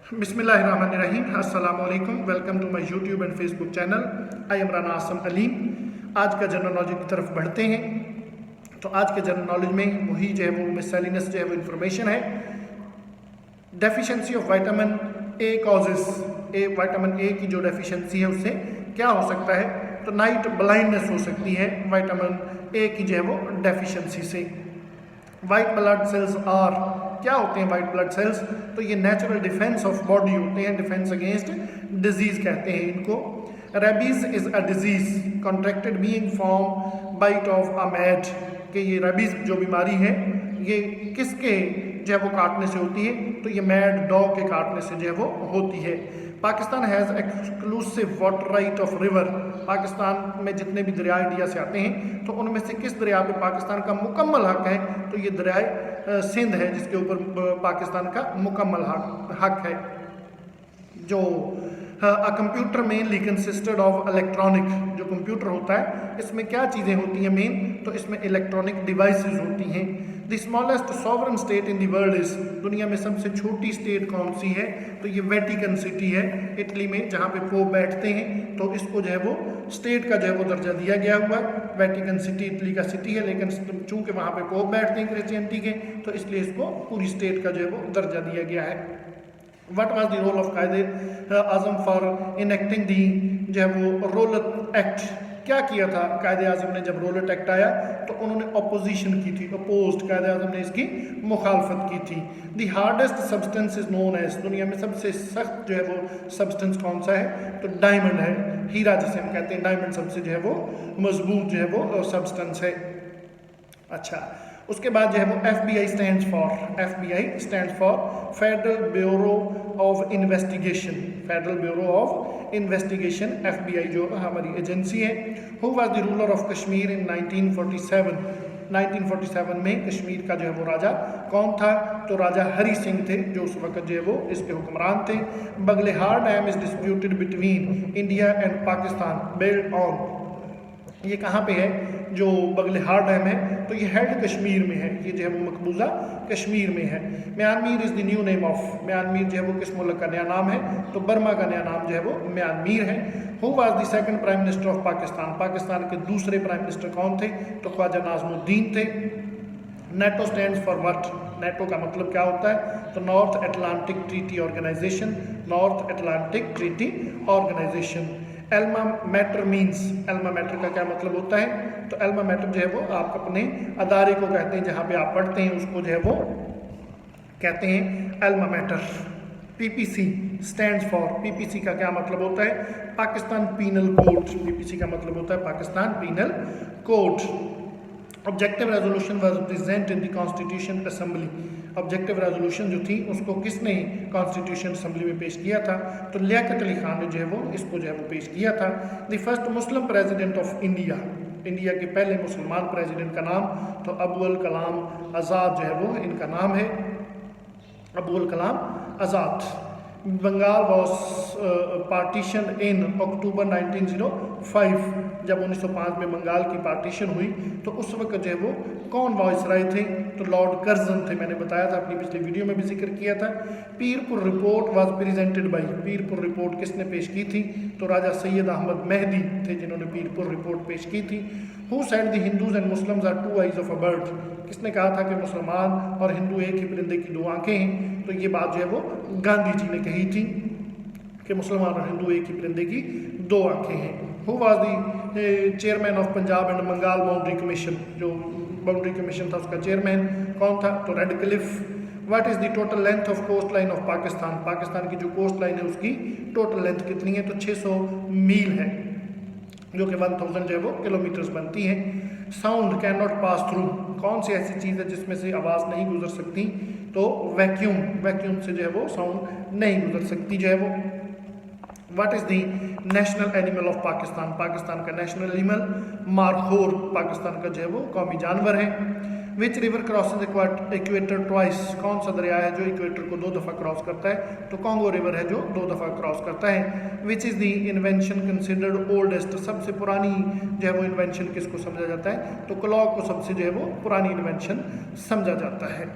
बिस्मिल्लाहिर्रहमानिर्रहीम, अस्सलाम वालेकुम। Welcome to my YouTube and Facebook channel. I am Rana Asam Aleem. आज का जनरल नॉलेज की तरफ बढ़ते हैं। तो आज के जनरल नॉलेज में वही जो है वो मिससेलिनस जो है वो इन्फॉर्मेशन है। Deficiency of vitamin A causes, vitamin A की जो डेफिशिएंसी है उससे क्या हो सकता है? तो नाइट ब्लाइंडनेस हो सकती है विटामिन ए की जो है वो डेफिशिएंसी से। वाइट ब्लड सेल्स आर, क्या होते हैं वाइट ब्लड सेल्स? तो ये नेचुरल डिफेंस ऑफ बॉडी होते हैं, डिफेंस अगेंस्ट डिजीज कहते हैं इनको। Rabies is a disease contracted being from bite of a mat, कि ये रेबीज जो बीमारी है ये किसके जो है वो काटने से होती है? तो ये मैड डॉग के काटने से जो है वो होती है। Pakistan has exclusive water right of river, Pakistan में जितने भी दरिया इंडिया से आते हैं तो उनमें से किस दरिया पे पाकिस्तान का मुकम्मल हक है? तो ये दरिया सिंध है जिसके ऊपर पाकिस्तान का मुकम्मल हक है। जो computer mainly consisted of electronic, जो कंप्यूटर होता है इसमें क्या चीज़ें होती हैं मेन? तो इसमें इलेक्ट्रॉनिक डिवाइसेस होती हैं। The smallest sovereign state in the world is, दुनिया में सबसे छोटी स्टेट कौन सी है? तो ये वेटिकन सिटी है इटली में, जहाँ पे पोप बैठते हैं। तो इसको जो है वो स्टेट का जो है वो दर्जा दिया गया हुआ है। वेटिकन सिटी इटली का सिटी है, लेकिन चूंकि वहाँ पे पोप बैठते हैं क्रिश्चियनिटी के, तो इसलिए इसको पूरी स्टेट का जो है वो दर्जा दिया गया है। What was the role of कायदे आज़म फॉर इनेक्टिंग दी जो है वो रोलट एक्ट? क्या किया था कायदे आज़म ने जब रोलट एक्ट आया? तो उन्होंने अपोजिशन की थी, अपोज्ड, कायदे आज़म ने इसकी मुखालफत की थी। The hardest substance is known as, दुनिया में सबसे सख्त जो है वो सब्सटेंस कौन सा है? तो डायमंड है, हीरा जिसे हम कहते हैं। डायमंड सबसे जो है वो मजबूत जो है वो सब्सटेंस है। अच्छा, उसके बाद जो है वो FBI stands for, FBI stands for federal bureau of investigation, federal bureau of investigation, FBI जो हमारी एजेंसी है। Who was the ruler of Kashmir in 1947, 1947 में कश्मीर का जो है वो राजा कौन था? तो राजा हरि सिंह थे, जो उस वक्त जो है वो इसके हुक्मरान थे। Baglihar dam is disputed between India and Pakistan, build on, ये कहाँ पे है जो बगलेहार डैम है? तो ये हेड कश्मीर में है, ये जो है वो मकबूजा कश्मीर में है। Myanmar is the new name of, Myanmar जो है वो किस मुल्क का नया नाम है? तो बर्मा का नया नाम जो है वो म्यांमार है। Who was the second prime minister of Pakistan, Pakistan के दूसरे प्राइम मिनिस्टर कौन थे? तो ख्वाजा नाज़मुद्दीन थे। NATO stands for what? NATO का मतलब क्या होता है? तो North Atlantic Treaty Organization, North Atlantic Treaty Organization. Alma mater means, alma mater का क्या मतलब होता है? तो एल्मा मैटर जो है वो आप अपने अदारे को कहते हैं, जहाँ पे आप पढ़ते हैं उसको जो है वो कहते हैं Elma matter. PPC stands for, PPC का क्या मतलब होता है? पाकिस्तान पीनल कोड, PPC का मतलब होता है Pakistan penal code. Objective resolution was present in the constituent assembly, objective resolution जो थी उसको किसने कॉन्स्टिट्यूशन असेंबली में पेश किया था? तो लियाकत अली खान ने जो है वो इसको जो है वो पेश किया था। The first Muslim president of India, India के पहले मुसलमान प्रेसिडेंट का नाम? तो अबुल कलाम आज़ाद जो है वो इनका नाम है, अबुल कलाम आज़ाद। बंगाल वॉज पार्टीशन इन अक्टूबर 1905, जब 1905 में बंगाल की पार्टीशन हुई तो उस वक्त जो है वो कौन वाइसराय थे? तो लॉर्ड कर्जन थे, मैंने बताया था अपनी पिछली वीडियो में भी जिक्र किया था। Pirpur report was presented by, Pirpur report किसने पेश की थी? तो राजा सैयद अहमद मेहदी थे जिन्होंने पीरपुर रिपोर्ट पेश की थी। Who said the Hindus and Muslims are two eyes of a bird, किसने कहा था कि मुसलमान और हिंदू एक ही परिंदे की दो आंखें हैं? तो ये बात जो है वो गांधी जी ने कही थी कि मुसलमान और हिंदू एक ही परिंदे की दो आंखें हैं। Who was the chairman of Punjab and Bengal boundary commission, जो बाउंड्री कमीशन था उसका चेयरमैन कौन था? तो Radcliffe. What is the total length of coast line of Pakistan, Pakistan की जो कोस्ट लाइन है उसकी टोटल लेंथ कितनी है? तो 600 मील है, जो कि 1000 जो है वो किलोमीटर्स बनती है। Sound can not pass through, कौन सी ऐसी चीज़ है जिसमें से आवाज़ नहीं गुजर सकती? तो वैक्यूम, वैक्यूम से जो है वो साउंड नहीं गुजर सकती जो है वो। What is the national animal of Pakistan, Pakistan का नेशनल एनिमल मारखोर, पाकिस्तान का जो है वो कौमी जानवर है। Which river crosses equator twice, कौन सा दरिया है जो इक्वेटर को 2 दफ़ा क्रॉस करता है? तो कॉन्गो रिवर है जो 2 दफ़ा क्रॉस करता है। Which is the invention considered oldest, सबसे पुरानी जो है वो इन्वेंशन किसको समझा जाता है? तो क्लॉक को सबसे जो है वो पुरानी इन्वेंशन समझा जाता है।